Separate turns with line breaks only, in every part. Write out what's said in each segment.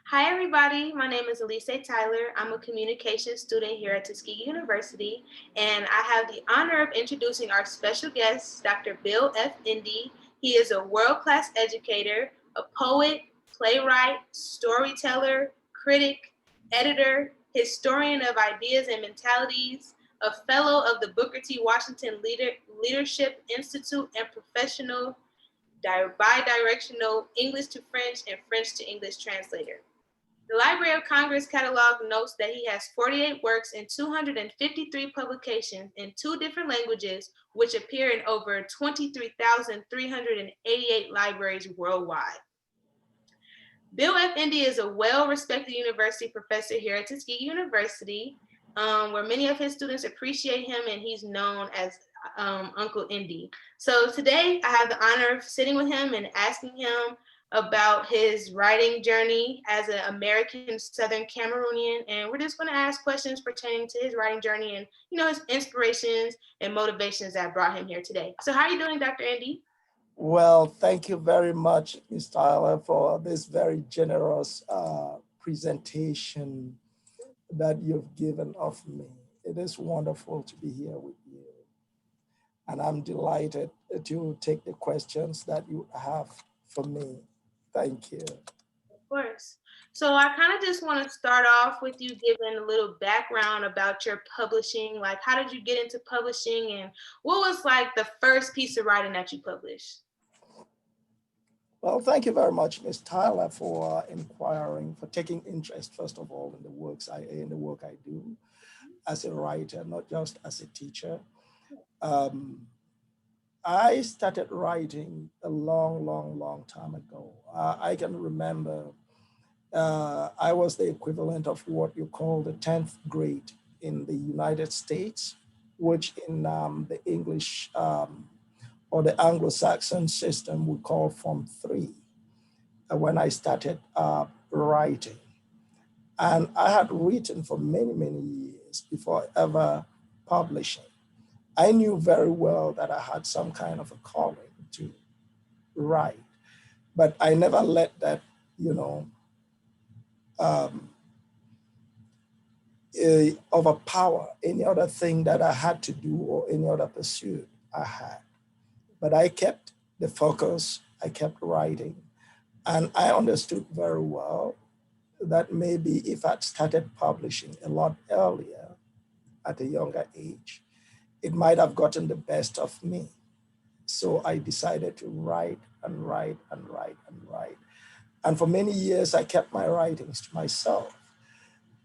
Hi, everybody. My name is Aliçaé Tyler. I'm a communications student here at Tuskegee University, and I have the honor of introducing our special guest, Dr. Bill F. Indy. He is a world-class educator, a poet, playwright, storyteller, critic, editor, historian of ideas and mentalities, a fellow of the Booker T. Washington Leadership Institute, and professional bi-directional English to French and French to English translator. The Library of Congress catalog notes that he has 48 works and 253 publications in two different languages, which appear in over 23,388 libraries worldwide. Bill F. Indy is a well-respected university professor here at Tuskegee University, where many of his students appreciate him, and he's known as Uncle Indy. So today I have the honor of sitting with him and asking him about his writing journey as an American Southern Cameroonian, and we're just going to ask questions pertaining to his writing journey and his inspirations and motivations that brought him here today. So how are you doing, Dr. Indy?
Well, thank you very much, Ms. Tyler, for this very generous presentation that you've given of me. It is wonderful to be here with you. And I'm delighted to take the questions that you have for me. Thank you.
Of course. So I kind of just want to start off with you giving a little background about your publishing. Like, how did you get into publishing, and what was like the first piece of writing that you published?
Well, thank you very much, Ms. Tyler, for inquiring, for taking interest, first of all, in the work I do as a writer, not just as a teacher. Um, I started writing a long, long, long time ago. I can remember I was the equivalent of what you call the 10th grade in the United States, which in the English or the Anglo-Saxon system we call Form 3, when I started writing. And I had written for many, many years before ever publishing. I knew very well that I had some kind of a calling to write, but I never let that, you know, um, overpower any other thing that I had to do or any other pursuit I had. But I kept the focus, I kept writing, and I understood very well that maybe if I'd started publishing a lot earlier at a younger age, it might have gotten the best of me. So I decided to write and write and write and write. And for many years, I kept my writings to myself.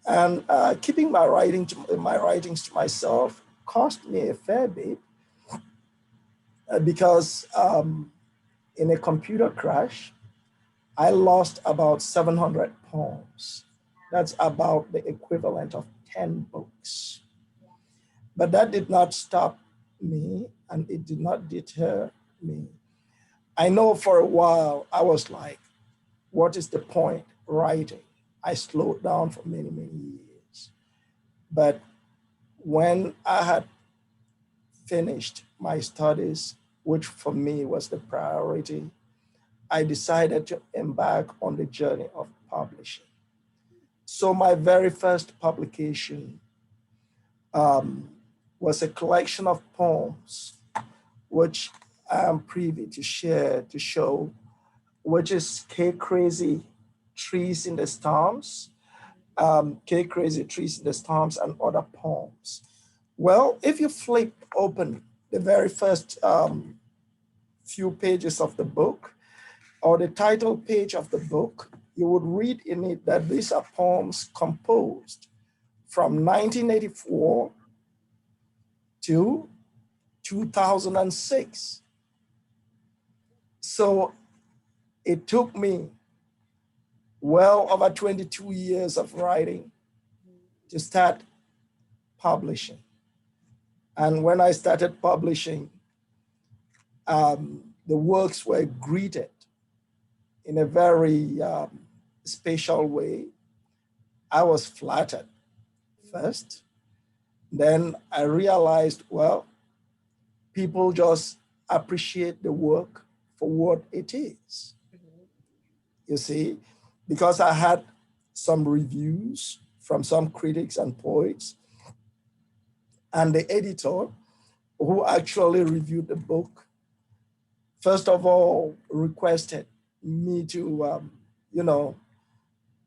And keeping my writings to myself cost me a fair bit because in a computer crash, I lost about 700 poems. That's about the equivalent of 10 books. But that did not stop me and it did not deter me. I know for a while I was like, what is the point writing? I slowed down for many, many years. But when I had finished my studies, which for me was the priority, I decided to embark on the journey of publishing. So my very first publication um, was a collection of poems, which I'm privy to share, to show, which is K Crazy Trees in the Storms, K Crazy Trees in the Storms, and other poems. Well, if you flip open the very first few pages of the book, or the title page of the book, you would read in it that these are poems composed from 1984 to 2006. So it took me well over 22 years of writing to start publishing. And when I started publishing, the works were greeted in a very special way. I was flattered first. Then I realized, well, people just appreciate the work for what it is. You see, because I had some reviews from some critics and poets, and the editor who actually reviewed the book, first of all, requested me to, you know,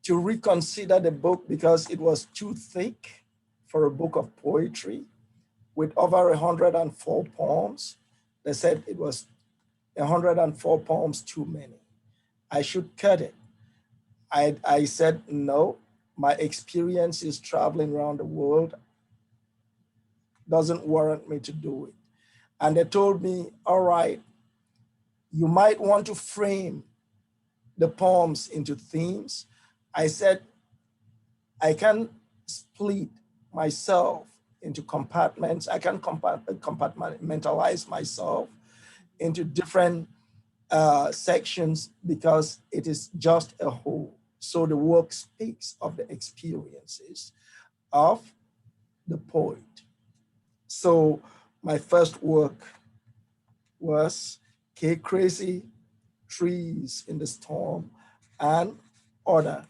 to reconsider the book because it was too thick for a book of poetry with over 104 poems. They said it was 104 poems too many. I should cut it. I said, no, my experience is traveling around the world doesn't warrant me to do it. And they told me, all right, you might want to frame the poems into themes. I said, I can split myself into compartments. I can compartmentalize myself into different sections because it is just a whole. So the work speaks of the experiences of the poet. So my first work was K Crazy, Trees in the Storm, and other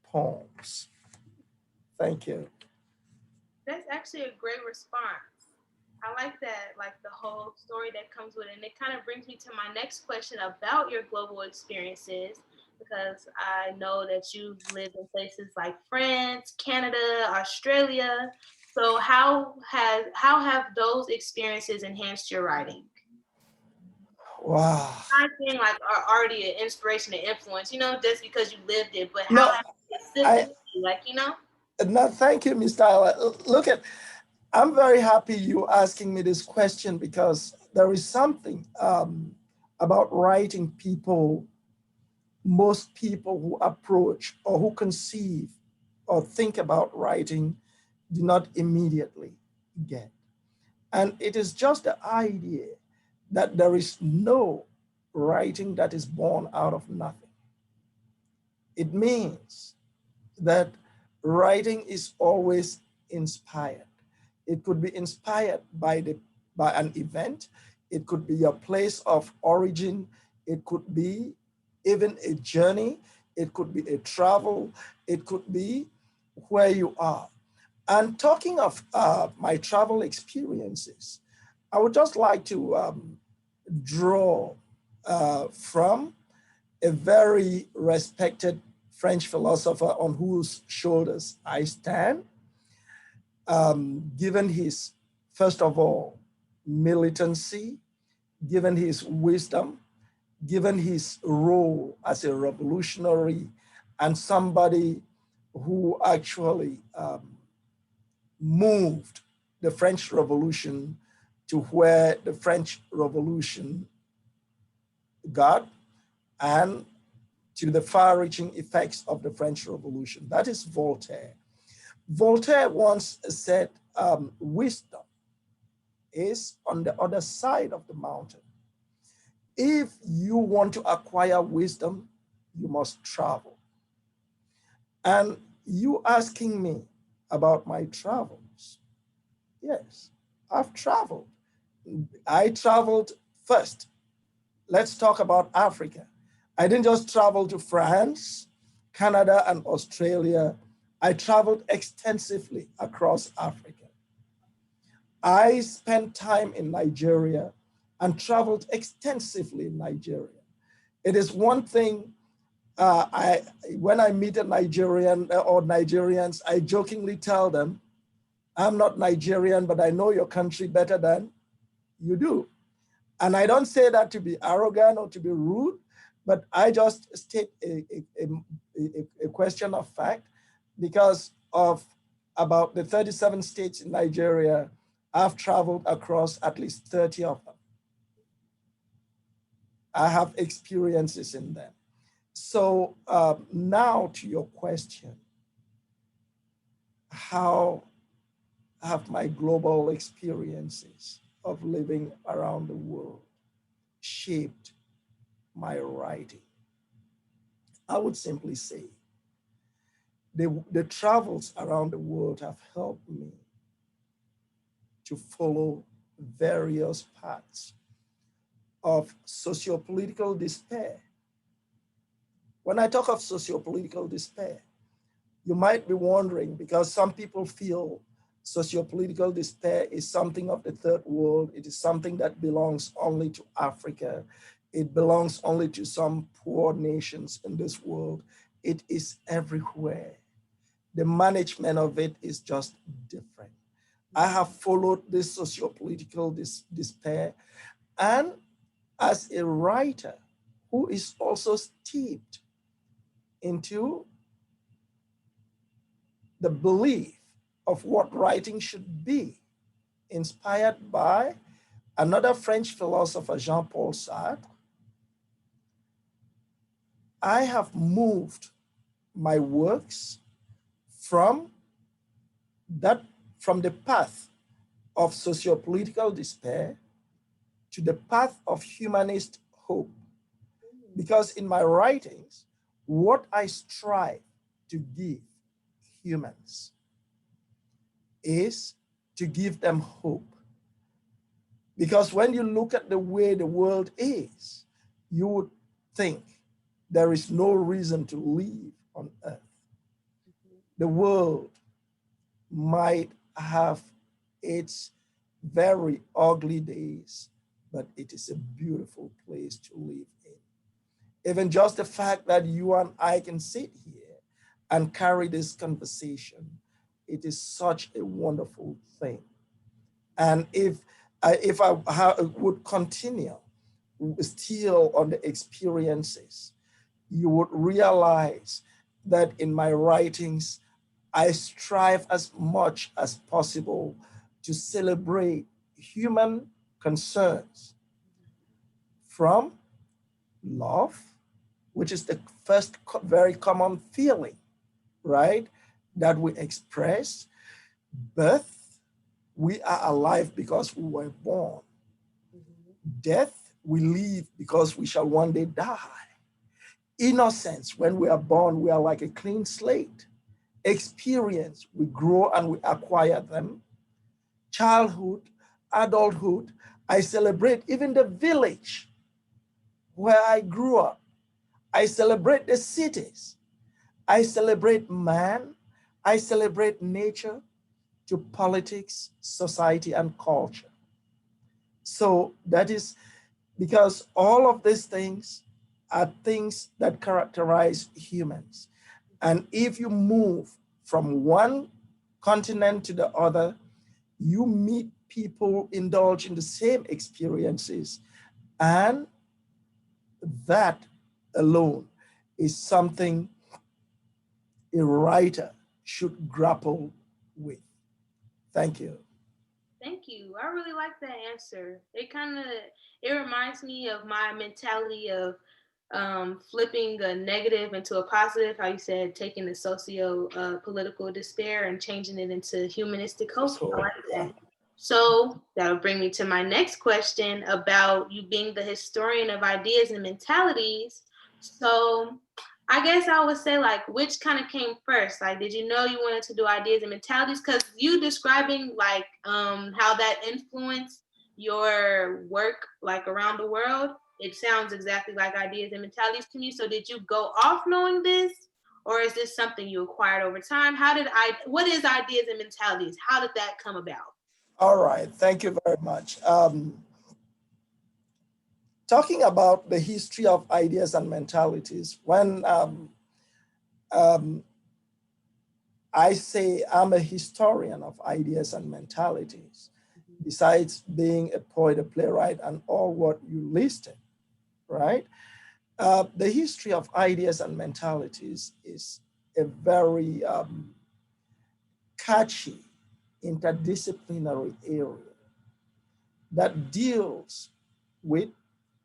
poems. Thank you.
That's actually a great response. I like that, like the whole story that comes with it. And it kind of brings me to my next question about your global experiences, because I know that you've lived in places like France, Canada, Australia. So how have those experiences enhanced your writing?
Wow.
I think like are already an inspiration and influence, just because you lived it, but how
No,
have
I
specifically, like.
no, thank you, Mr. Tyler. Look at, I'm very happy you asking me this question because there is something about writing people, most people who approach or who conceive or think about writing do not immediately get. And it is just the idea that there is no writing that is born out of nothing. It means that writing is always inspired. It could be inspired by an event. It could be a place of origin. It could be even a journey. It could be a travel. It could be where you are. And talking of my travel experiences, I would just like to draw from a very respected French philosopher on whose shoulders I stand, given his, first of all, militancy, given his wisdom, given his role as a revolutionary and somebody who actually moved the French Revolution to where the French Revolution got and to the far-reaching effects of the French Revolution. That is Voltaire. Voltaire once said, wisdom is on the other side of the mountain. If you want to acquire wisdom, you must travel. And you asking me about my travels, yes, I've traveled. I traveled first. Let's talk about Africa. I didn't just travel to France, Canada, and Australia. I traveled extensively across Africa. I spent time in Nigeria and traveled extensively in Nigeria. It is one thing when I meet a Nigerian or Nigerians, I jokingly tell them, I'm not Nigerian, but I know your country better than you do. And I don't say that to be arrogant or to be rude, but I just state a question of fact because of about the 37 states in Nigeria. I've traveled across at least 30 of them. I have experiences in them. So now to your question, how have my global experiences of living around the world shaped my writing? I would simply say the travels around the world have helped me to follow various paths of sociopolitical despair. When I talk of sociopolitical despair, You might be wondering, because some people feel sociopolitical despair is something of the third world. It is something that belongs only to Africa. It belongs only to some poor nations in this world. It is everywhere. The management of it is just different. I have followed this sociopolitical despair, and as a writer who is also steeped into the belief of what writing should be, inspired by another French philosopher, Jean-Paul Sartre, I have moved my works from that from the path of sociopolitical despair to the path of humanist hope. Because in my writings, what I strive to give humans is to give them hope. Because when you look at the way the world is, you would think there is no reason to live on earth. The world might have its very ugly days, but it is a beautiful place to live in. Even just the fact that you and I can sit here and carry this conversation, it is such a wonderful thing. And if I would continue still on the experiences, you would realize that in my writings, I strive as much as possible to celebrate human concerns, from love, which is the first very common feeling, right, that we express. Birth, we are alive because we were born. Death, we live because we shall one day die. Innocence, when we are born, we are like a clean slate. Experience, we grow and we acquire them. Childhood, adulthood, I celebrate even the village where I grew up. I celebrate the cities. I celebrate man. I celebrate nature, to politics, society, and culture. So that is because all of these things are things that characterize humans. And if you move from one continent to the other, you meet people indulge in the same experiences. And that alone is something a writer should grapple with. Thank you.
Thank you. I really like that answer. It reminds me of my mentality of flipping a negative into a positive. How you said taking the socio political despair and changing it into humanistic hope. I
So,
like
yeah.
that. So that'll bring me to my next question about you being the historian of ideas and mentalities. So I guess I would say, like, which kind of came first? Like, did you know you wanted to do ideas and mentalities? Because you describing like how that influenced your work like around the world, it sounds exactly like ideas and mentalities to me. So did you go off knowing this, or is this something you acquired over time? What is ideas and mentalities? How did that come about?
All right. Thank you very much. Talking about the history of ideas and mentalities, when um, I say I'm a historian of ideas and mentalities, besides being a poet, a playwright, and all what you listed, right? The history of ideas and mentalities is a very catchy interdisciplinary area that deals with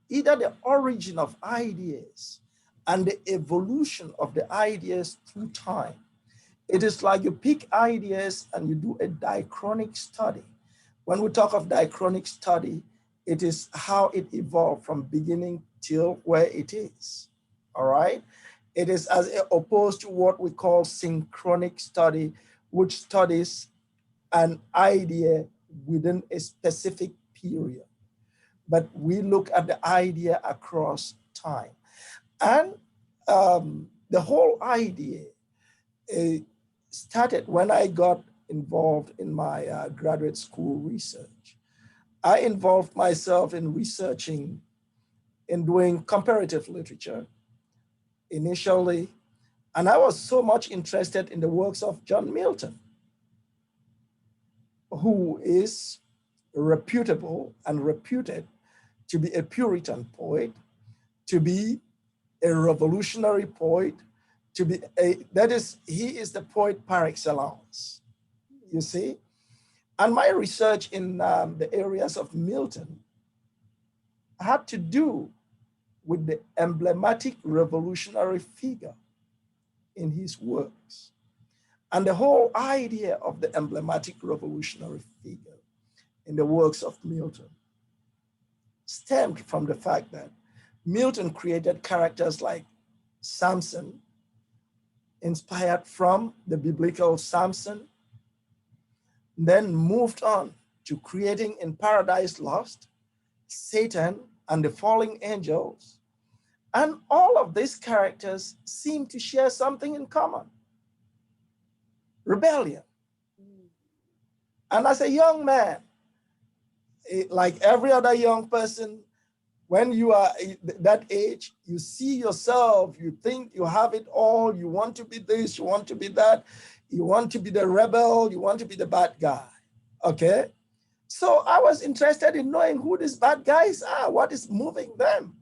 either the origin of ideas and the evolution of the ideas through time. It is like you pick ideas and you do a diachronic study. When we talk of diachronic study, it is how it evolved from beginning till where it is. All right. It is as opposed to what we call synchronic study, which studies an idea within a specific period. But we look at the idea across time. And the whole idea it started when I got involved in my graduate school research. I involved myself in researching, in doing comparative literature initially, and I was so much interested in the works of John Milton, who is reputable and reputed to be a Puritan poet, to be a revolutionary poet, to be he is the poet par excellence, you see? And my research in the areas of Milton had to do with the emblematic revolutionary figure in his works. And the whole idea of the emblematic revolutionary figure in the works of Milton stemmed from the fact that Milton created characters like Samson, inspired from the biblical Samson, then moved on to creating in Paradise Lost, Satan and the fallen angels. And all of these characters seem to share something in common: rebellion. And as a young man, like every other young person, when you are that age, you see yourself, you think you have it all, you want to be this, you want to be that, you want to be the rebel, you want to be the bad guy, okay? So I was interested in knowing who these bad guys are, what is moving them,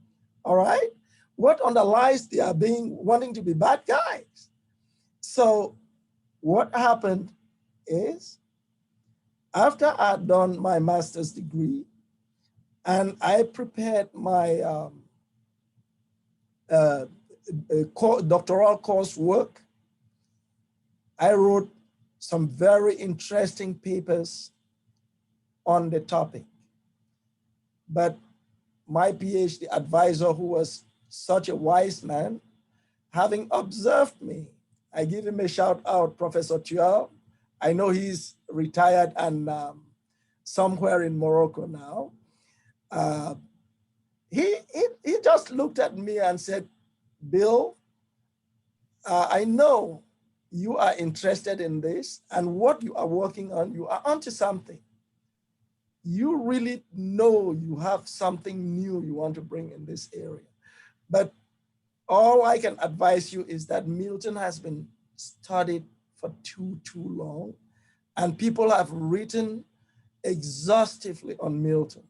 all right? What underlies they are wanting to be bad guys. So what happened is, after I'd done my master's degree and I prepared my doctoral coursework, I wrote some very interesting papers on the topic. But my PhD advisor, who was such a wise man, having observed me, I give him a shout out, Professor Tuel. I know he's retired and somewhere in Morocco now. He just looked at me and said, Bill, I know you are interested in this, and what you are working on, you are onto something. You really know you have something new you want to bring in this area. But all I can advise you is that Milton has been studied for too long, and people have written exhaustively on Milton.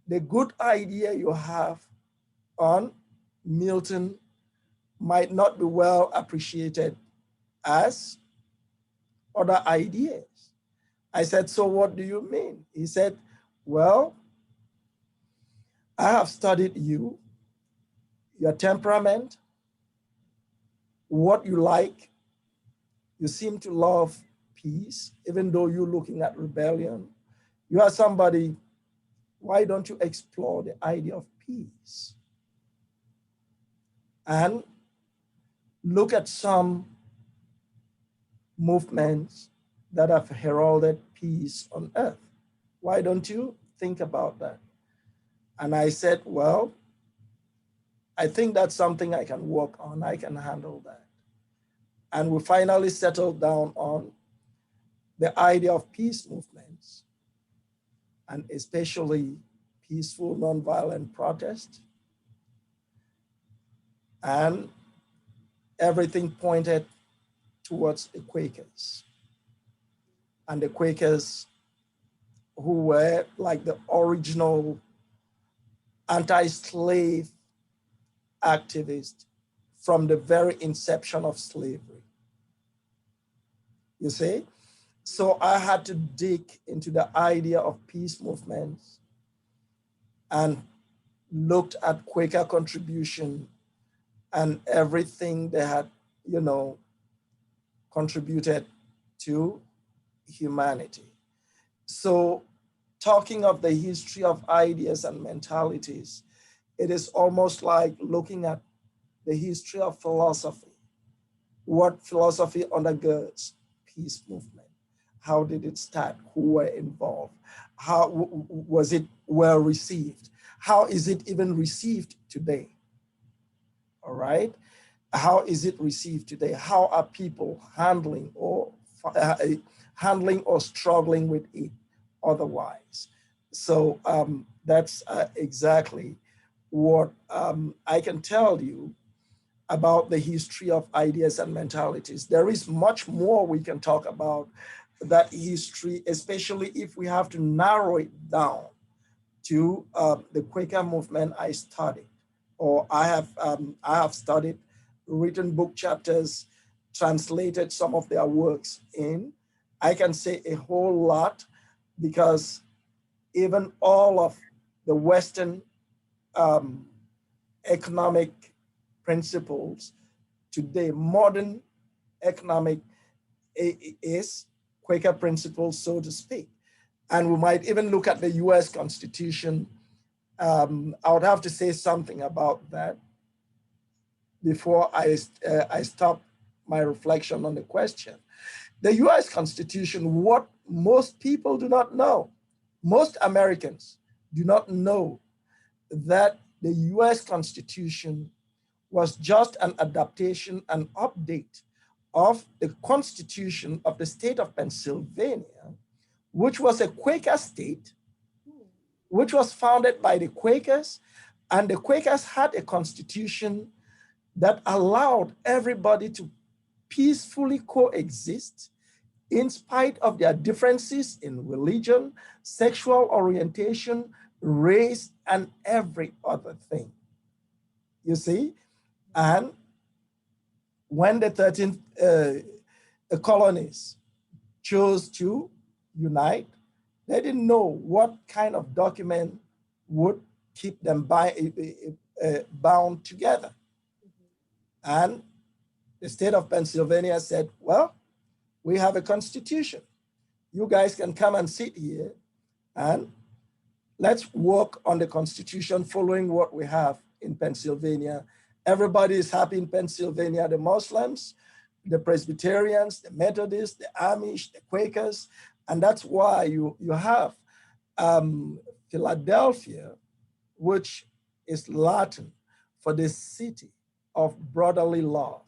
The good idea you have on Milton might not be well appreciated as other ideas. I said, so what do you mean? He said, well, I have studied you, your temperament, what you like. You seem to love peace, even though you're looking at rebellion. You are somebody, why don't you explore the idea of peace? And look at some movements that have heralded peace on earth. Why don't you think about that? And I said, well, I think that's something I can work on. I can handle that. And we finally settled down on the idea of peace movements, and especially peaceful nonviolent protest. And everything pointed towards the Quakers. And the Quakers, who were like the original anti-slave activists from the very inception of slavery. You see? So I had to dig into the idea of peace movements and looked at Quaker contribution and everything they had, contributed to humanity. So talking of the history of ideas and mentalities, it is almost like looking at the history of philosophy. What philosophy undergirds peace movement? How did it start? Who were involved? How was it well received? How is it even received today? All right. how is it received today? How are people uh, handling or struggling with it otherwise? So that's exactly what I can tell you about the history of ideas and mentalities. There is much more we can talk about that history, especially if we have to narrow it down to the Quaker movement I studied, or I have studied, written book chapters, translated some of their works in. I can say a whole lot because even all of the Western um, economic principles today, modern economic is Quaker principles, so to speak. And we might even look at the US Constitution. I would have to say something about that before I stop my reflection on the question. The US Constitution, what most people do not know, most Americans do not know that the US Constitution was just an adaptation, an update of the Constitution of the state of Pennsylvania, which was a Quaker state, which was founded by the Quakers. And the Quakers had a constitution that allowed everybody to peacefully coexist in spite of their differences in religion, sexual orientation, race, and every other thing. You see? And when the 13th colonies chose to unite, they didn't know what kind of document would keep them bound together. And the state of Pennsylvania said, well, we have a constitution. You guys can come and sit here and let's work on the constitution following what we have in Pennsylvania. Everybody is happy in Pennsylvania, the Muslims, the Presbyterians, the Methodists, the Amish, the Quakers. And that's why you have Philadelphia, which is Latin for the city of brotherly love.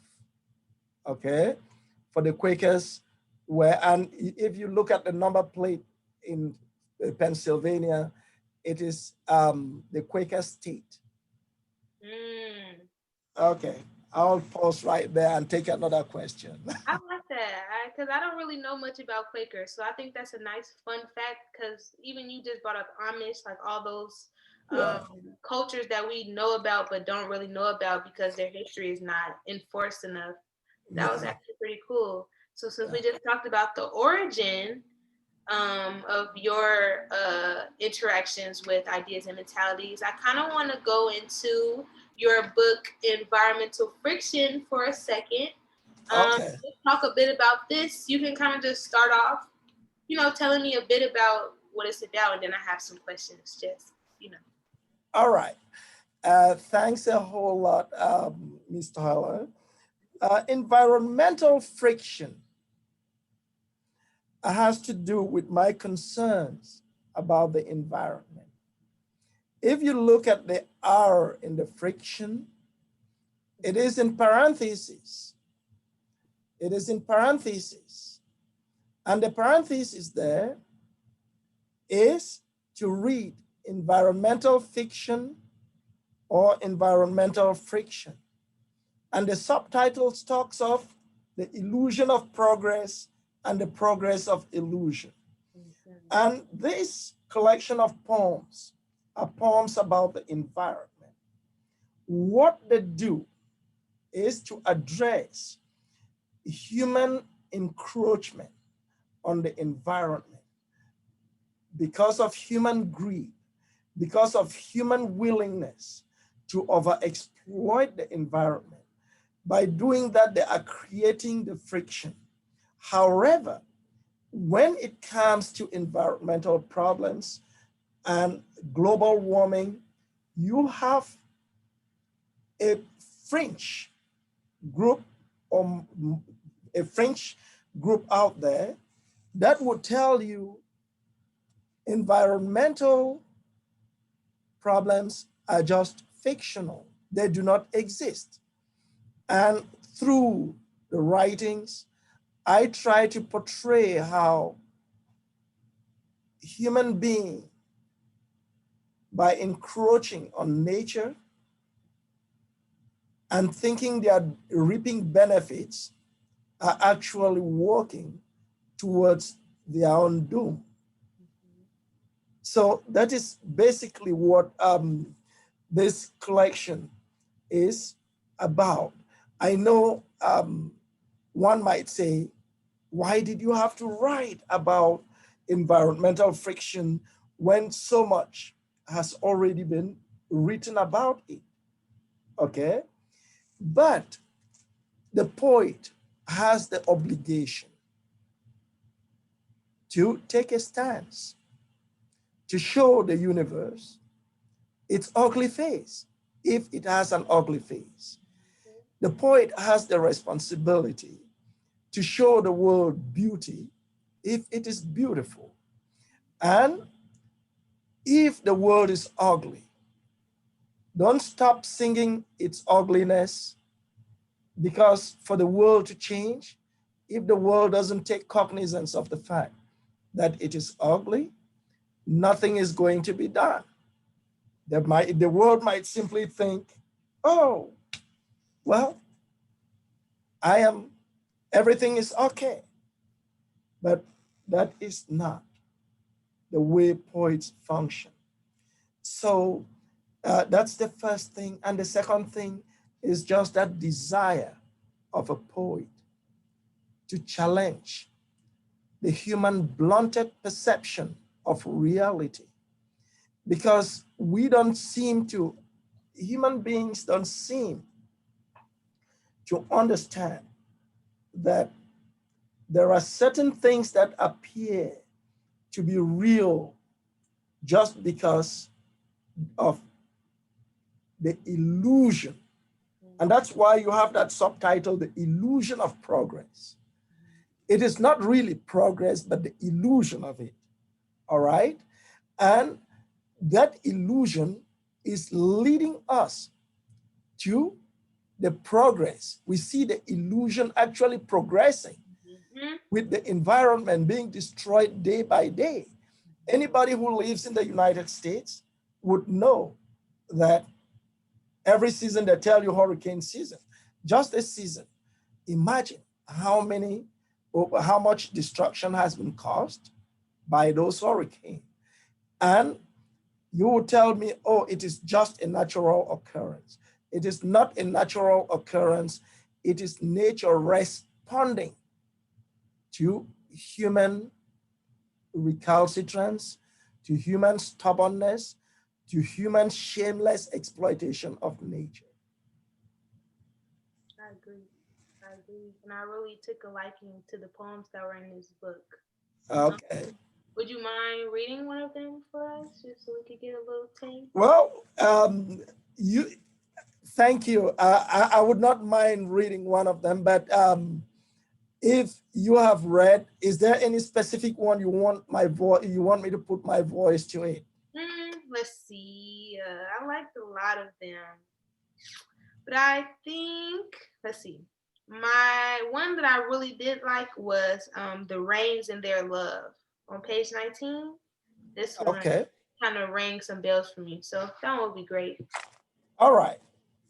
Okay, for the Quakers, and if you look at the number plate in Pennsylvania, it is the Quaker state.
Mm.
Okay, I'll pause right there and take another question.
I like that because I don't really know much about Quakers, so I think that's a nice fun fact. Because even you just brought up Amish, like all those
Yeah,
cultures that we know about but don't really know about because their history is not enforced enough. That was
yeah,
actually pretty cool. So since
yeah.
we just talked about the origin of your interactions with ideas and mentalities, I kind of want to go into your book, Environmental Friction, for a second.
Okay,
Let's talk a bit about this. You can kind of just start off, telling me a bit about what it's about, and then I have some questions. Just.
all right. Thanks a whole lot, Mr. Tyler. Environmental friction has to do with my concerns about the environment. If you look at the R in the friction, it is in parentheses. It is in parentheses. And the parenthesis there is to read environmental fiction or environmental friction. And the subtitle talks of the illusion of progress and the progress of illusion. And this collection of poems are poems about the environment. What they do is to address human encroachment on the environment because of human greed, because of human willingness to overexploit the environment. By doing that, they are creating the friction. However, when it comes to environmental problems and global warming, you have a fringe group or a French group out there that would tell you environmental problems are just fictional. They do not exist. And through the writings, I try to portray how human being, by encroaching on nature and thinking they are reaping benefits, are actually working towards their own doom. So that is basically what this collection is about. I know one might say, why did you have to write about environmental friction when so much has already been written about it? Okay. But the poet has the obligation to take a stance, to show the universe its ugly face, if it has an ugly face. The poet has the responsibility to show the world beauty if it is beautiful. And if the world is ugly, don't stop singing its ugliness, because for the world to change, if the world doesn't take cognizance of the fact that it is ugly, nothing is going to be done. The world might simply think, oh, well, everything is okay. But that is not the way poets function. So that's the first thing. And the second thing is just that desire of a poet to challenge the human blunted perception of reality. Because human beings don't seem to understand that there are certain things that appear to be real just because of the illusion. And that's why you have that subtitle, The Illusion of Progress. It is not really progress, but the illusion of it. All right? And that illusion is leading us to the progress. We see the illusion actually progressing with the environment being destroyed day by day. Anybody who lives in the United States would know that every season they tell you hurricane season. Just a season. Imagine how much destruction has been caused by those hurricanes. And you will tell me, oh, it is just a natural occurrence. It is not a natural occurrence. It is nature responding to human recalcitrance, to human stubbornness, to human shameless exploitation of nature.
I agree. I agree. And I really took a liking to the poems that were in this book. Um,
Okay.
would you mind reading one of them for us, just so we could get a little taste?
Well, you thank you. I would not mind reading one of them, but if you have read, is there any specific one you want you want me to put my voice to it?
Let's see. I liked a lot of them, but I think let's see. My one that I really did like was "The Rains and Their Love" on page 19. This one
Okay.
kind of rang some bells for me, so that one would be great.
All right.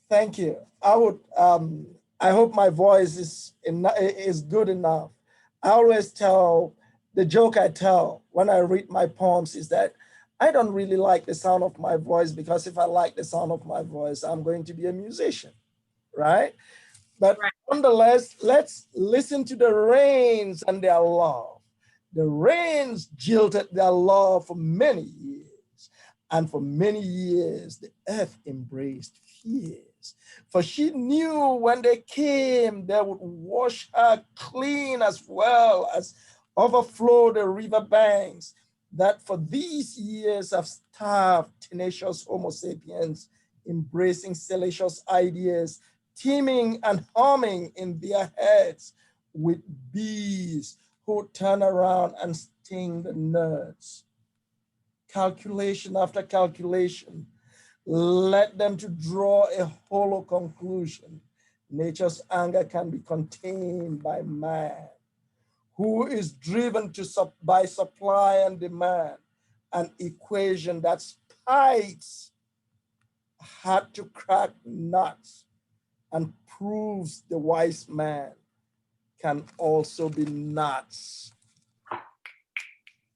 Thank you. I hope my voice is good enough. I always tell the joke I tell when I read my poems is that I don't really like the sound of my voice, because if I like the sound of my voice, I'm going to be a musician, right? But
Right.
nonetheless, let's listen to the rains and their love. The rains jilted their love for many years, and for many years the earth embraced fears. For she knew when they came, they would wash her clean, as well as overflow the river banks, that for these years have starved tenacious Homo sapiens, embracing salacious ideas, teeming and humming in their heads with bees who turn around and sting the nerds. Calculation after calculation led them to draw a hollow conclusion. Nature's anger can be contained by man, who is driven by supply and demand, an equation that spikes hard to crack nuts and proves the wise man can also be nuts.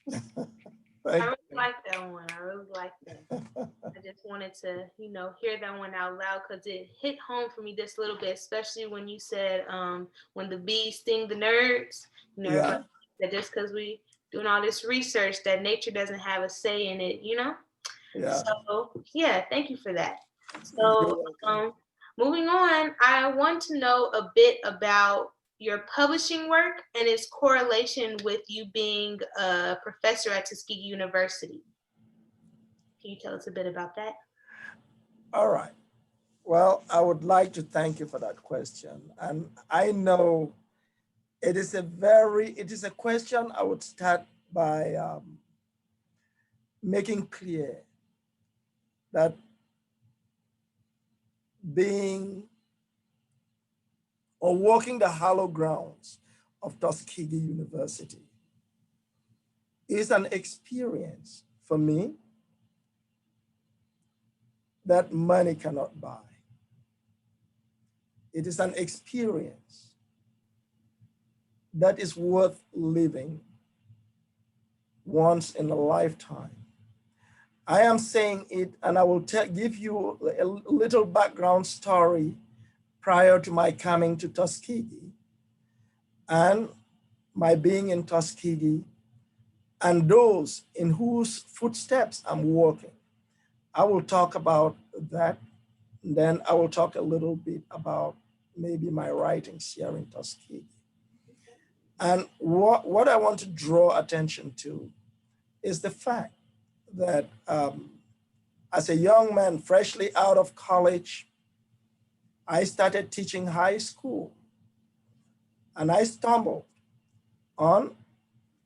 I
Thank
really like that one. I really like that. I just wanted to, hear that one out loud because it hit home for me just a little bit, especially when you said, when the bees sting the nerds. Everybody
yeah,
that just because we doing all this research that nature doesn't have a say in it.
yeah.
So yeah, thank you for that.
You're
So
welcome.
moving on, I want to know a bit about your publishing work and its correlation with you being a professor at Tuskegee University. Can you tell us a bit about that?
All right. Well, I would like to thank you for that question. And I know it is a question I would start by making clear that being or walking the hallowed grounds of Tuskegee University is an experience for me that money cannot buy. It is an experience that is worth living once in a lifetime. I am saying it, and I will give you a little background story prior to my coming to Tuskegee and my being in Tuskegee and those in whose footsteps I'm walking. I will talk about that. And then I will talk a little bit about maybe my writings here in Tuskegee. And what I want to draw attention to is the fact that as a young man, freshly out of college, I started teaching high school. And I stumbled on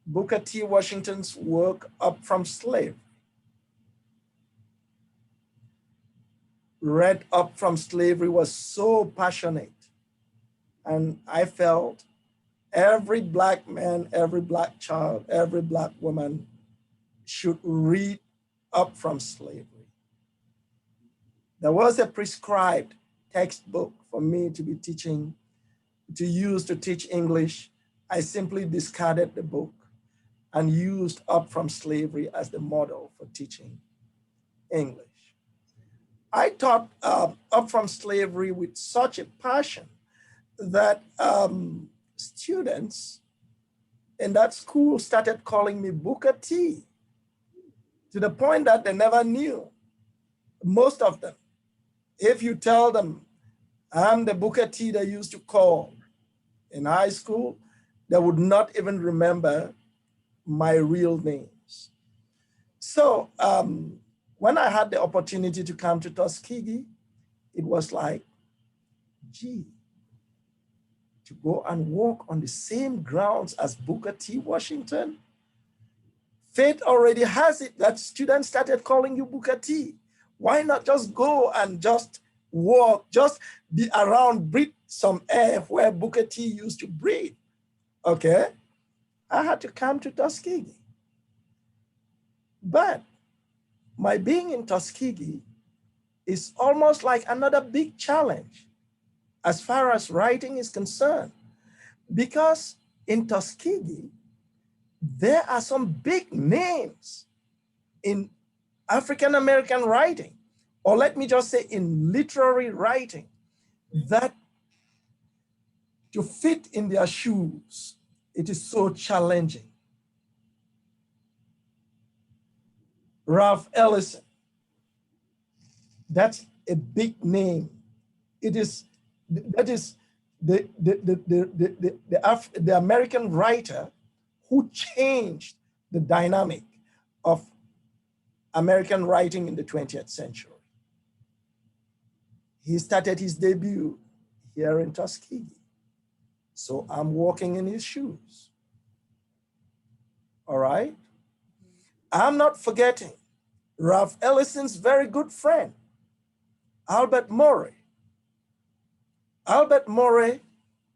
Booker T. Washington's work, Up from Slavery. Read Up from Slavery was so passionate. And I felt every Black man, every Black child, every Black woman should read Up from Slavery. There was a prescribed textbook for me to be teaching, to use to teach English. I simply discarded the book and used Up from Slavery as the model for teaching English. I taught Up from Slavery with such a passion that students in that school started calling me Booker T, to the point that they never knew, most of them. If you tell them I'm the Booker T they used to call in high school, they would not even remember my real names. So when I had the opportunity to come to Tuskegee, it was like, gee, to go and walk on the same grounds as Booker T. Washington. Fate already has it that students started calling you Booker T. Why not just go and just walk, just be around, breathe some air where Booker T used to breathe? Okay, I had to come to Tuskegee. But my being in Tuskegee is almost like another big challenge as far as writing is concerned, because in Tuskegee, there are some big names in African American writing, or let me just say in literary writing, that to fit in their shoes, it is so challenging. Ralph Ellison, that's a big name. It is, that is the American writer who changed the dynamic of American writing in the 20th century. He started his debut here in Tuskegee. So I'm walking in his shoes. All right? I'm not forgetting Ralph Ellison's very good friend, Albert Murray. Albert Murray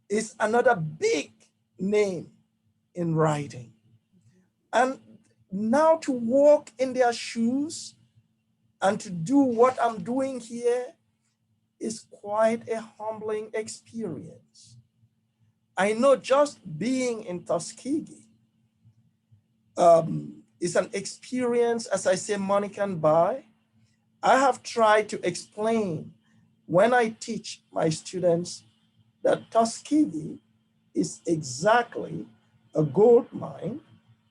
is another big name in writing. And now to walk in their shoes and to do what I'm doing here is quite a humbling experience. I know just being in Tuskegee is an experience, as I say, money can buy. I have tried to explain when I teach my students that Tuskegee is exactly a gold mine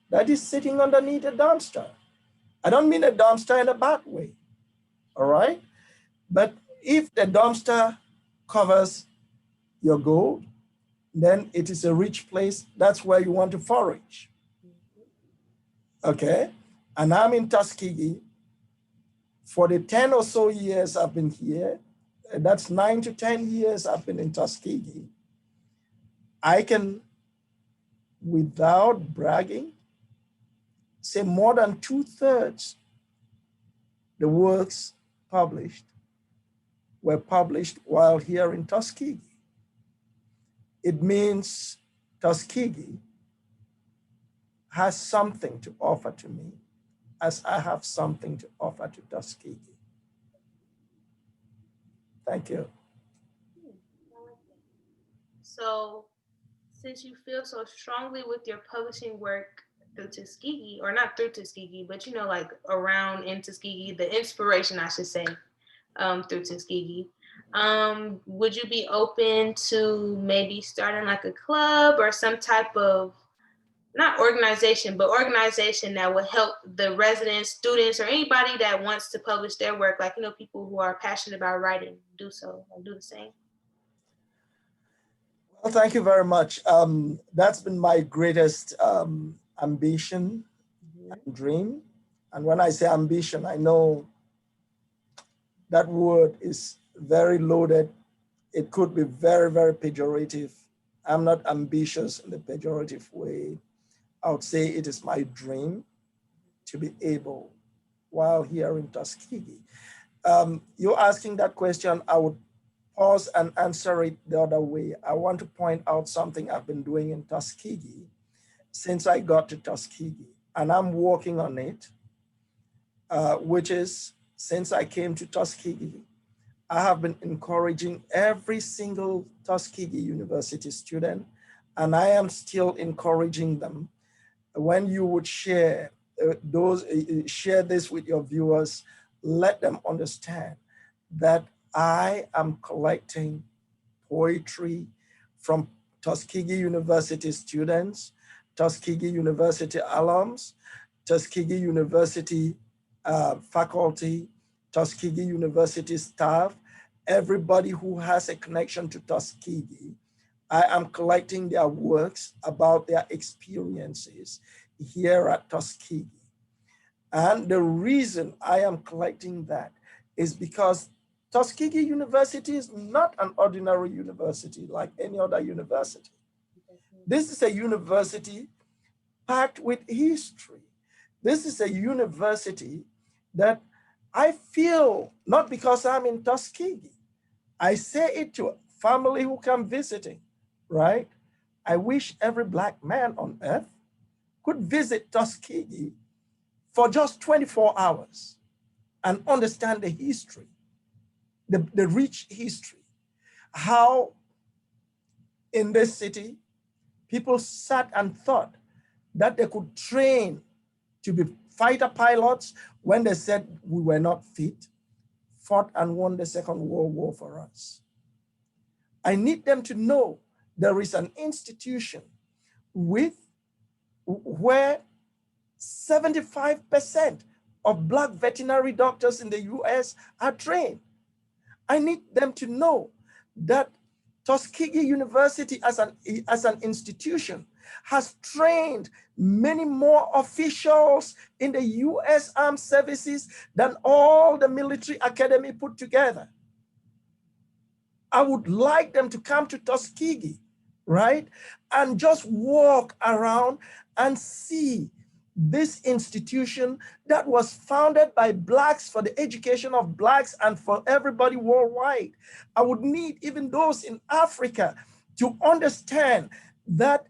that is sitting underneath a dumpster. I don't mean a dumpster in a bad way, all right? But if the dumpster covers your gold, then it is a rich place. That's where you want to forage, okay? And I'm in Tuskegee. For the 10 or so years I've been here, that's 9 to 10 years I've been in Tuskegee, I can, without bragging, say more than 2/3 the works published were published while here in Tuskegee. It means Tuskegee has something to offer to me as I have something to offer to Tuskegee. Thank you.
So, since you feel so strongly with your publishing work through Tuskegee, or not through Tuskegee, but like around in Tuskegee, the inspiration, I should say, through Tuskegee, would you be open to maybe starting like a club or some type of, not organization, but organization that would help the residents, students, or anybody that wants to publish their work, like, people who are passionate about writing, do so and do the same?
Well, thank you very much. That's been my greatest ambition and dream. And when I say ambition, I know that word is very loaded. It could be very, very pejorative. I'm not ambitious in the pejorative way. I would say it is my dream to be able, while here in Tuskegee. You're asking that question, I would pause and answer it the other way. I want to point out something I've been doing in Tuskegee since I got to Tuskegee, and I'm working on it, which is since I came to Tuskegee, I have been encouraging every single Tuskegee University student, and I am still encouraging them. When you would share share this with your viewers, let them understand that I am collecting poetry from Tuskegee University students, Tuskegee University alums, Tuskegee University faculty, Tuskegee University staff, everybody who has a connection to Tuskegee. I am collecting their works about their experiences here at Tuskegee. And the reason I am collecting that is because Tuskegee University is not an ordinary university like any other university. This is a university packed with history. This is a university that I feel, not because I'm in Tuskegee, I say it to family who come visiting, right? I wish every Black man on earth could visit Tuskegee for just 24 hours and understand the history, the rich history, how in this city, people sat and thought that they could train to be fighter pilots when they said we were not fit, fought and won the Second World War for us. I need them to know there is an institution where 75% of Black veterinary doctors in the US are trained. I need them to know that Tuskegee University as an institution has trained many more officials in the US Armed Services than all the military academy put together. I would like them to come to Tuskegee, right? And just walk around and see this institution that was founded by Blacks for the education of Blacks and for everybody worldwide. I would need even those in Africa to understand that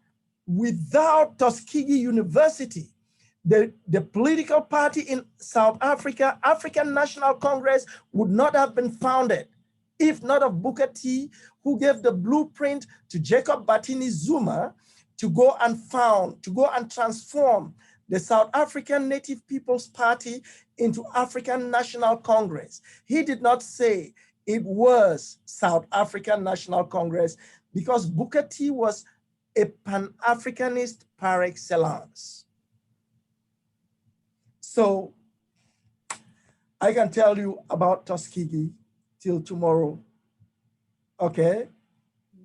without Tuskegee University, the political party in South Africa, African National Congress, would not have been founded if not of Booker T, who gave the blueprint to Jacob Batini Zuma to go and transform the South African Native People's Party into African National Congress. He did not say it was South African National Congress because Booker T was a Pan-Africanist par excellence. So I can tell you about Tuskegee till tomorrow, okay?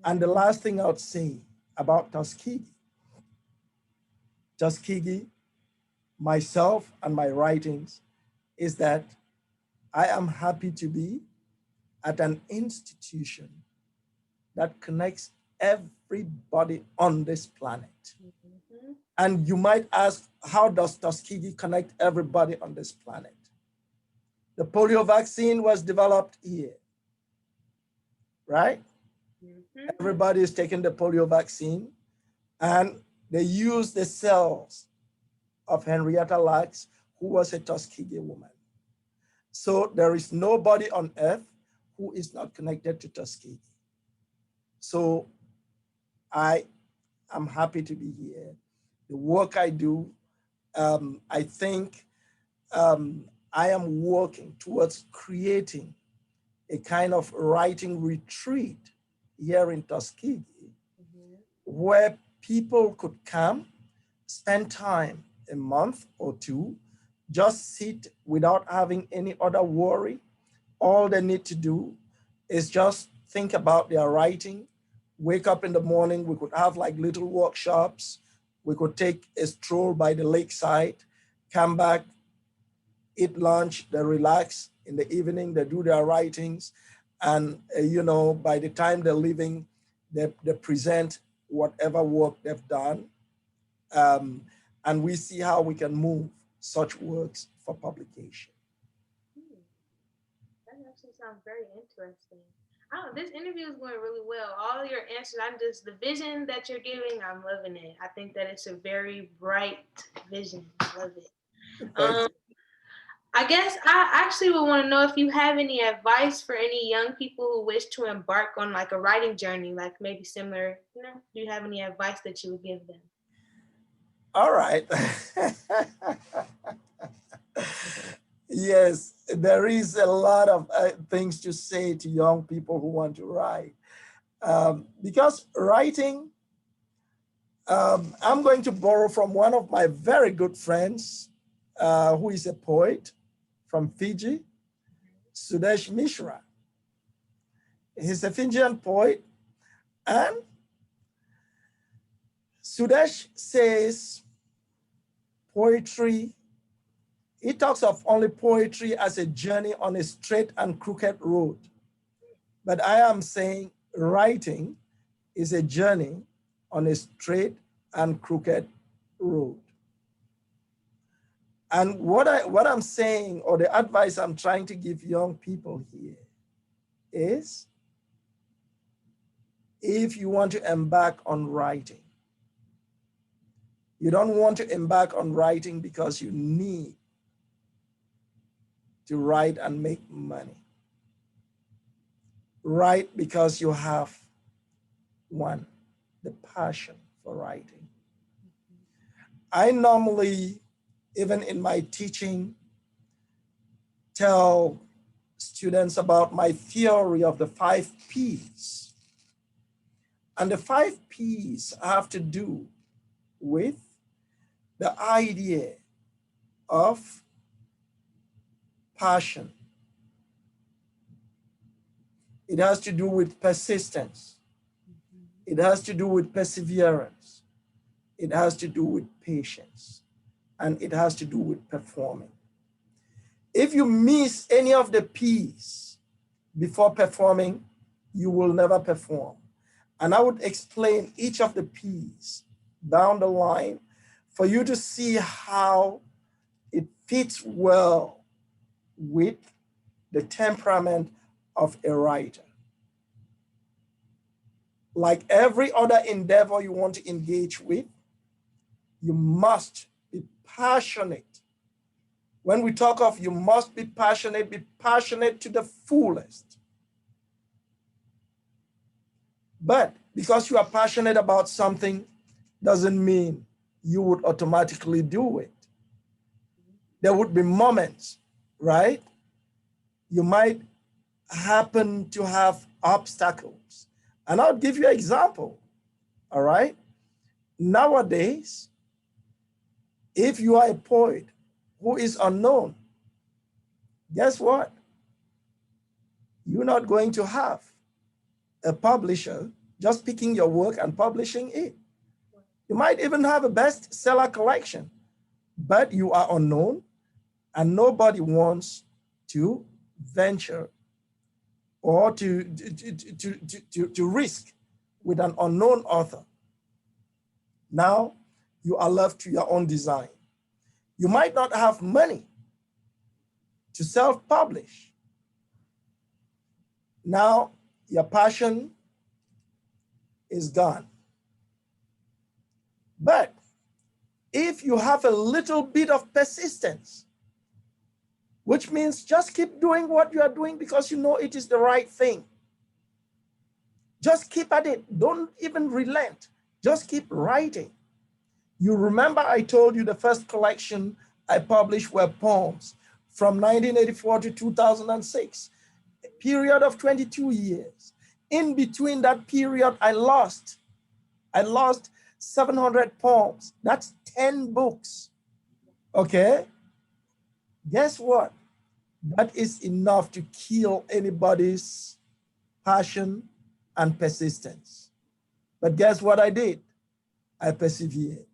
And the last thing I would say about Tuskegee, myself and my writings, is that I am happy to be at an institution that connects everybody on this planet. Mm-hmm. And you might ask, how does Tuskegee connect everybody on this planet? The polio vaccine was developed here, right? Mm-hmm. Everybody is taking the polio vaccine, and they use the cells of Henrietta Lacks, who was a Tuskegee woman. So there is nobody on earth who is not connected to Tuskegee. So I am happy to be here. The work I do, I think I am working towards creating a kind of writing retreat here in Tuskegee, mm-hmm. where people could come, spend time, a month or two, just sit without having any other worry. All they need to do is just think about their writing, wake up in the morning, we could have like little workshops, we could take a stroll by the lakeside, come back, eat lunch, they relax. In the evening, they do their writings. And, by the time they're leaving, they present whatever work they've done. And we see how we can move such works for publication.
That actually sounds very interesting. This interview is going really well. All your answers, the vision that you're giving, I'm loving it. I think that it's a very bright vision. I love it. I guess I actually would want to know if you have any advice for any young people who wish to embark on like a writing journey, like maybe similar, do you have any advice that you would give them?
All right. Yes, there is a lot of things to say to young people who want to write. Because writing, I'm going to borrow from one of my very good friends, who is a poet from Fiji, Sudesh Mishra. He's a Fijian poet, and Sudesh says poetry, he talks of only poetry as a journey on a straight and crooked road. But I am saying writing is a journey on a straight and crooked road. And what I'm saying, or the advice I'm trying to give young people here is, if you want to embark on writing, you don't want to embark on writing because you need to write and make money. Write because you have, one, the passion for writing. I normally, even in my teaching, tell students about my theory of the 5 Ps. And the 5 Ps have to do with the idea of passion. It has to do with persistence. It has to do with perseverance. It has to do with patience. And it has to do with performing. If you miss any of the P's before performing, you will never perform. And I would explain each of the P's down the line for you to see how it fits well with the temperament of a writer. Like every other endeavor you want to engage with, you must be passionate. When we talk of you must be passionate to the fullest. But because you are passionate about something doesn't mean you would automatically do it. There would be moments, right? You might happen to have obstacles. And I'll give you an example, all right? Nowadays, if you are a poet who is unknown, guess what? You're not going to have a publisher just picking your work and publishing it. You might even have a bestseller collection, but you are unknown and nobody wants to venture or to risk with an unknown author. Now you are left to your own design. You might not have money to self-publish. Now your passion is gone. But if you have a little bit of persistence, which means just keep doing what you are doing because you know it is the right thing. Just keep at it. Don't even relent. Just keep writing. You remember I told you the first collection I published were poems from 1984 to 2006, a period of 22 years. In between that period, I lost 700 poems. That's 10 books. Okay? Guess what? That is enough to kill anybody's passion and persistence. But guess what I did? I persevered.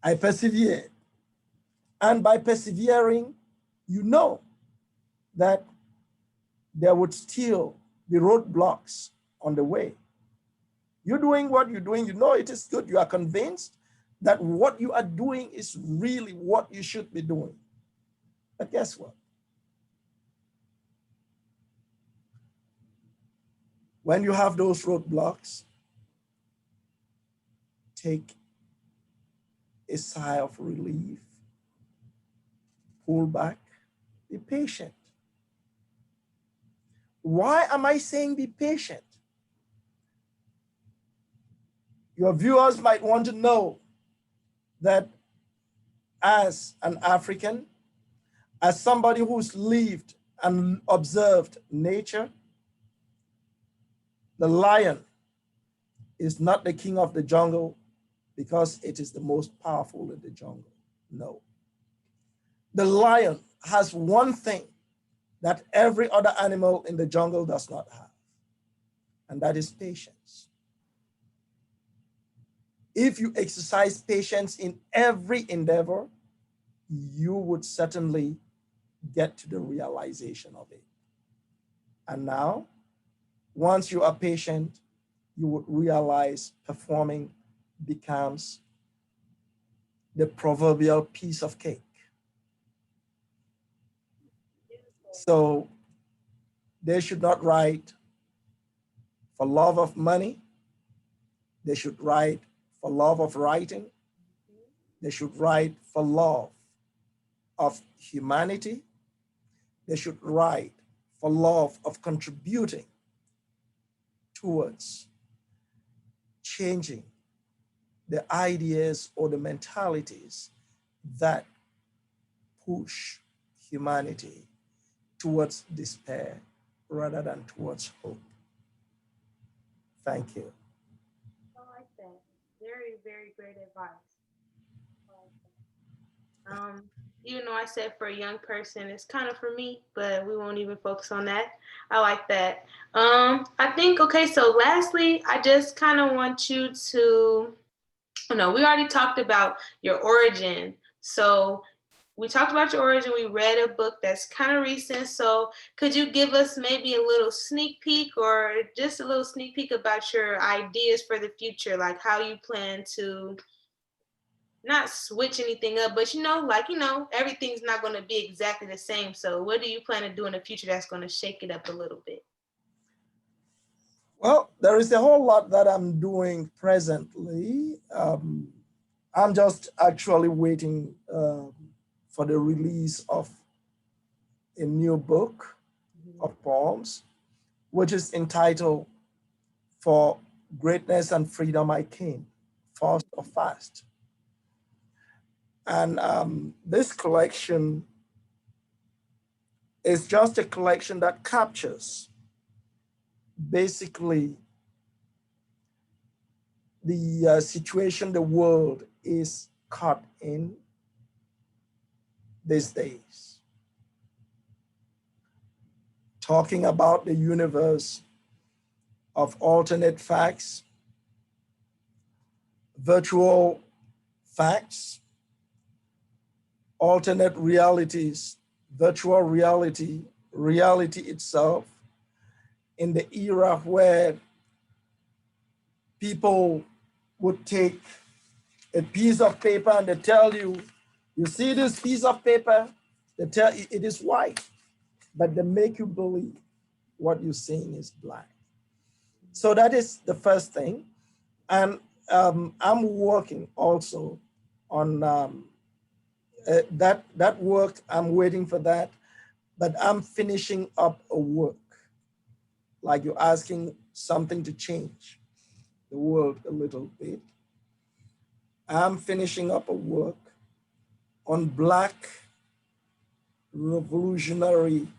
I persevered. And by persevering, you know that there would still be roadblocks on the way. You're doing what you're doing, you know it is good, you are convinced that what you are doing is really what you should be doing. But guess what? When you have those roadblocks, take a sigh of relief, pull back, be patient. Why am I saying be patient? Your viewers might want to know that as an African, as somebody who's lived and observed nature, the lion is not the king of the jungle because it is the most powerful in the jungle. No. The lion has one thing that every other animal in the jungle does not have, and that is patience. If you exercise patience in every endeavor, you would certainly get to the realization of it. And now, once you are patient, you would realize performing becomes the proverbial piece of cake. So they should not write for love of money. They should write for love of writing. They should write for love of humanity. They should write for love of contributing towards changing the ideas or the mentalities that push humanity towards despair rather than towards hope. Thank you.
I like that. Very, very great advice. Even though I said for a young person, it's kind of for me, but we won't even focus on that. I like that. I think, okay, so lastly, I just kind of want you to, we already talked about your origin. So we talked about your origin. We read a book that's kind of recent. So could you give us maybe a little sneak peek or just a little sneak peek about your ideas for the future? Like how you plan to not switch anything up, but everything's not going to be exactly the same. So what do you plan to do in the future that's going to shake it up a little bit?
Well, there is a whole lot that I'm doing presently. I'm just actually waiting for the release of a new book of poems, which is entitled For Greatness and Freedom I Came, Fast or Fast. And this collection is just a collection that captures basically the situation the world is caught in these days. Talking about the universe of alternate facts, virtual facts, alternate realities, virtual reality, reality itself, in the era where people would take a piece of paper and they tell you, you see this piece of paper? They tell you it is white, but they make you believe what you're seeing is black. So that is the first thing. And I'm working also on that work. I'm waiting for that, but I'm finishing up a work. Like you're asking something to change the world a little bit. I'm finishing up a work on Black revolutionary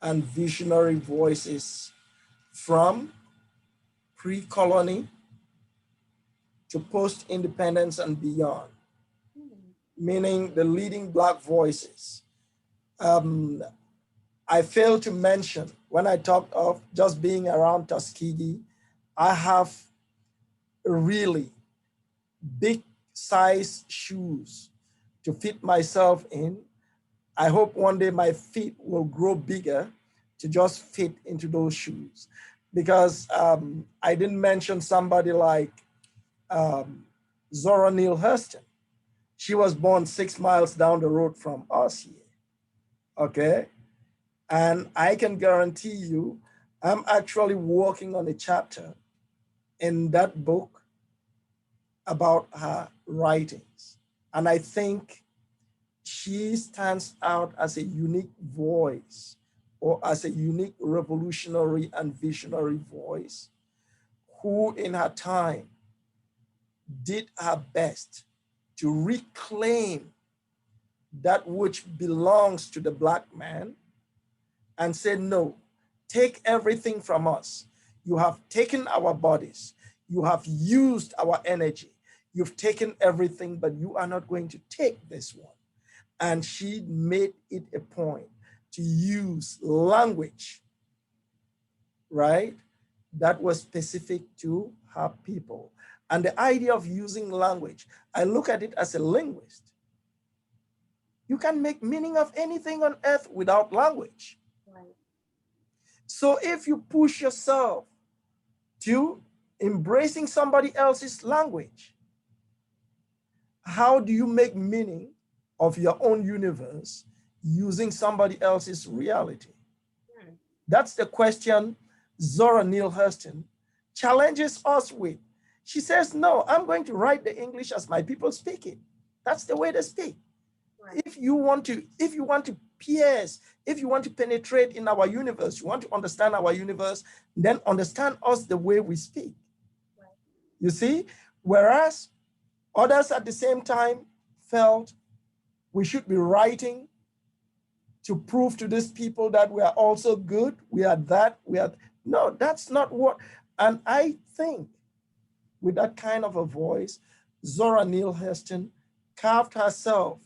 and visionary voices from pre-colony to post-independence and beyond, meaning the leading Black voices. I failed to mention when I talked of just being around Tuskegee, I have really big size shoes to fit myself in. I hope one day my feet will grow bigger to just fit into those shoes. Because I didn't mention somebody like Zora Neale Hurston. She was born 6 miles down the road from us here, okay? And I can guarantee you, I'm actually working on a chapter in that book about her writings. And I think she stands out as a unique voice or as a unique revolutionary and visionary voice who in her time did her best to reclaim that which belongs to the Black man and say, no, take everything from us. You have taken our bodies. You have used our energy. You've taken everything, but you are not going to take this one. And she made it a point to use language, right, that was specific to her people. And the idea of using language, I look at it as a linguist. You can make meaning of anything on earth without language.
Right.
So if you push yourself to embracing somebody else's language, how do you make meaning of your own universe using somebody else's reality? That's the question Zora Neale Hurston challenges us with. She says, no, I'm going to write the English as my people speak it. That's the way they speak. Right. If you want to pierce, if you want to penetrate in our universe, you want to understand our universe, then understand us the way we speak. Right. You see? Whereas others at the same time felt we should be writing to prove to these people that we are also good, we are that, we are, no, that's not what, and I think with that kind of a voice, Zora Neale Hurston carved herself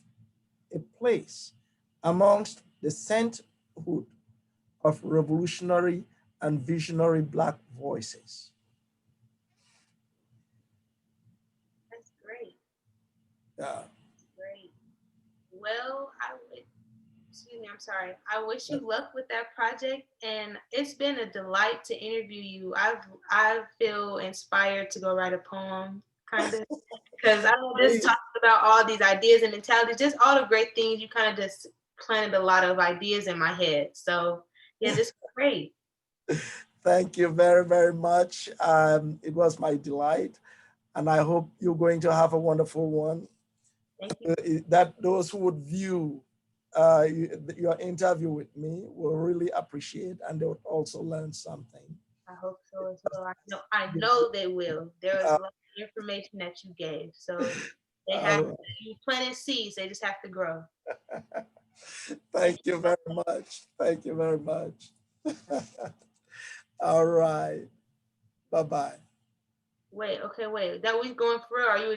a place amongst the sainthood of revolutionary and visionary Black voices.
That's great.
Yeah.
Great. Well, excuse me, I'm sorry. I wish you luck with that project, and it's been a delight to interview you. I feel inspired to go write a poem, kind of, because I was just
Please.
talking about all these ideas and mentalities, just all the great things. You kind of just planted a lot of ideas in my head. So yeah, this is great.
Thank you very, very much. It was my delight, and I hope you're going to have a wonderful one.
Thank you.
That those who would view your interview with me will really appreciate, and they would also learn something.
I hope so as well. I know they will. There was
Uh,
a lot of information that you gave, so they have
all
you planted seeds. They just have to grow.
right.
Thank
Thank you very much. Thank you very much. All right. Bye bye.
Wait, okay, wait. That we going for real? Or are you